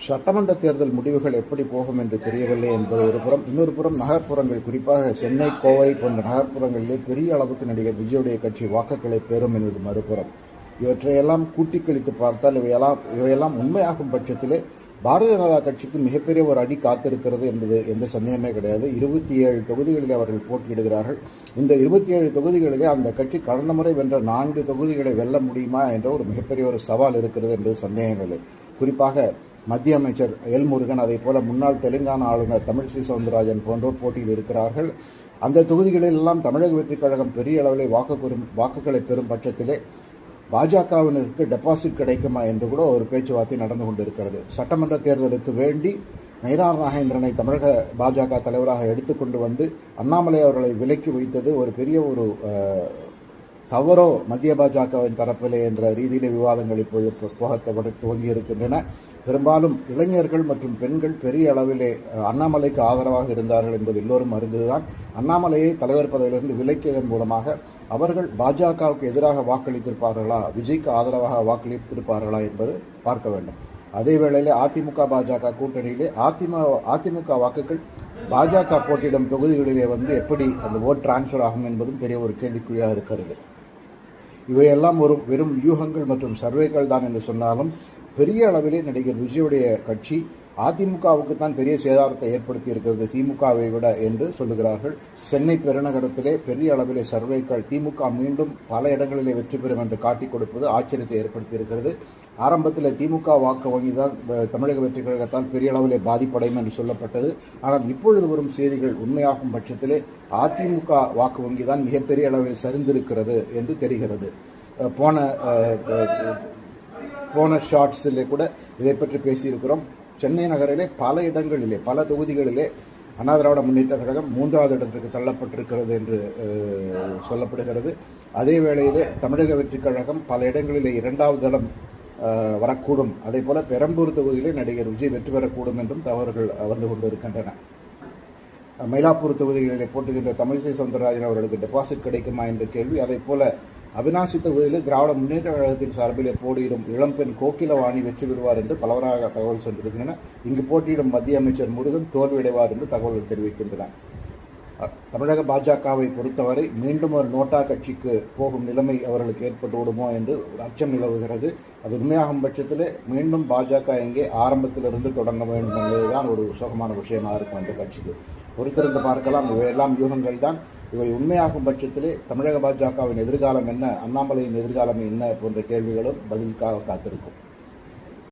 சட்டமன்ற தேர்தல் முடிவுகள் எப்படி போகும் என்று தெரியவில்லை என்பது ஒரு புறம். இன்னொரு புறம் நகர்ப்புறங்கள், குறிப்பாக சென்னை, கோவை போன்ற நகர்ப்புறங்களிலே பெரிய அளவுக்கு நடிகர் விஜயுடைய கட்சி வாக்குகளை பெறும் என்பது மறுபுறம். இவற்றையெல்லாம் கூட்டி கழித்து பார்த்தால் இவையெல்லாம் உண்மையாகும் பட்சத்திலே பாரதிய ஜனதா கட்சிக்கு மிகப்பெரிய ஒரு அடி காத்திருக்கிறது என்பது எந்த சந்தேகமே கிடையாது. 27 தொகுதிகளில் அவர்கள் போட்டியிடுகிறார்கள். இந்த 27 தொகுதிகளிலே அந்த கட்சி கடந்த முறை வென்ற 4 தொகுதிகளை வெல்ல முடியுமா என்ற ஒரு மிகப்பெரிய ஒரு சவால் இருக்கிறது என்பது சந்தேகமில்லை. குறிப்பாக மத்திய அமைச்சர் எல் முருகன், அதே போல முன்னாள் தெலுங்கானா ஆளுநர் தமிழிசை சவுந்தரராஜன் போன்றோர் போட்டியில் இருக்கிறார்கள். அந்த தொகுதிகளில் எல்லாம் தமிழக வெற்றிக் கழகம் பெரிய அளவில் வாக்குகளை பெறும் பட்சத்திலே பாஜகவினருக்கு டெபாசிட் கிடைக்குமா என்று கூட ஒரு பேச்சுவார்த்தை நடந்து கொண்டிருக்கிறது. சட்டமன்ற தேர்தலுக்கு வேண்டி நயினார் நாகேந்திரனை தமிழக பாஜக தலைவராக எடுத்துக்கொண்டு வந்து அண்ணாமலை அவர்களை விலக்கி வைத்தது ஒரு பெரிய ஒரு தவறோ மத்திய பாஜகவின் தரப்பிலே என்ற ரீதியிலே விவாதங்கள் இப்பொழுது போகப்பட துவங்கியிருக்கின்றன. பெரும்பாலும் இளைஞர்கள் மற்றும் பெண்கள் பெரிய அளவிலே அண்ணாமலைக்கு ஆதரவாக இருந்தார்கள் என்பது எல்லோரும் அறிந்ததுதான். அண்ணாமலையை தலைவர் பதவியிலிருந்து விலக்கியதன் மூலமாக அவர்கள் பாஜகவுக்கு எதிராக வாக்களித்திருப்பார்களா, விஜய்க்கு ஆதரவாக வாக்களித்திருப்பார்களா என்பது பார்க்க வேண்டும். அதே வேளையில் அதிமுக பாஜக கூட்டணியிலே அதிமுக வாக்குகள் பாஜக போட்டியிடும் தொகுதிகளிலே எப்படி அந்த ஓட் டிரான்ஸ்ஃபர் ஆகும் என்பதும் பெரிய ஒரு கேள்விக்குறியாக இருக்கிறது. இவையெல்லாம் ஒரு வெறும் யூகங்கள் மற்றும் சர்வேக்கள் தான் என்று சொன்னாலும் பெரிய அளவிலே நடிகர் விஜயுடைய கட்சி அதிமுகவுக்கு தான் பெரிய சேதாரத்தை ஏற்படுத்தி இருக்கிறது திமுகவை விட என்று சொல்லுகிறார்கள். சென்னை பெருநகரத்திலே பெரிய அளவிலே சர்வேக்கள் திமுக மீண்டும் பல இடங்களிலே வெற்றி பெறும் என்று காட்டிக் கொடுப்பது ஆச்சரியத்தை ஏற்படுத்தி இருக்கிறது. ஆரம்பத்தில் திமுக வாக்கு வங்கி தான் தமிழக வெற்றி கழகத்தால் பெரிய அளவிலே பாதிப்படையும் என்று சொல்லப்பட்டது. ஆனால் இப்பொழுது வரும் செய்திகள் உண்மையாகும் பட்சத்திலே அதிமுக வாக்கு வங்கி தான் மிகப்பெரிய அளவில் சரிந்திருக்கிறது என்று தெரிகிறது. போன ஷார்ட்ஸிலே கூட இதை பற்றி பேசியிருக்கிறோம். சென்னை நகரிலே பல இடங்களிலே பல தொகுதிகளிலே அண்ணா திராவிட முன்னேற்ற கழகம் 3வது இடத்திற்கு தள்ளப்பட்டிருக்கிறது என்று சொல்லப்படுகிறது. அதே வேளையிலே தமிழக வெற்றிக் கழகம் பல இடங்களிலே 2வது இடம் வரக்கூடும். அதே போல பெரம்பூர் தொகுதியிலே நடிகர் விஜய் வெற்றி பெறக்கூடும் என்றும் தகவல்கள் வந்து கொண்டிருக்கின்றன. மயிலாப்பூர் தொகுதிகளிலே போட்டுகின்ற தமிழிசை சவுந்தரராஜன் அவர்களுக்கு டெபாசிட் கிடைக்குமா என்ற கேள்வி. அதே போல அவினாசி தொகுதியில் திராவிட முன்னேற்ற கழகத்தின் சார்பிலே போட்டியிடும் இளம்பெண் கோகிலவாணி வெற்றி பெறுவார் என்று பலவராக தகவல் சென்றிருக்கின்றன. இங்கு போட்டியிடும் மத்திய அமைச்சர் முருகன் தோல்வியடைவார் என்று தகவல்கள் தெரிவிக்கின்றன. தமிழக பாஜகவை பொறுத்தவரை மீண்டும் ஒரு நோட்டா கட்சிக்கு போகும் நிலைமை அவர்களுக்கு ஏற்பட்டு விடுமோ என்று ஒரு அச்சம் நிலவுகிறது. அது உண்மையாகும் பட்சத்தில் மீண்டும் பாஜக எங்கே ஆரம்பத்திலிருந்து தொடங்க வேண்டும் என்பதுதான் ஒரு சோகமான விஷயமாக இருக்கும் அந்த கட்சிக்கு. பொறுத்திருந்து பார்க்கலாம். இவையெல்லாம் யூகங்கள் தான். இவை உண்மையாகும் பட்சத்திலே தமிழக பாஜகவின் எதிர்காலம் என்ன, அண்ணாமலையின் எதிர்காலம் என்ன போன்ற கேள்விகளும் பதிலுக்காக காத்திருக்கும்.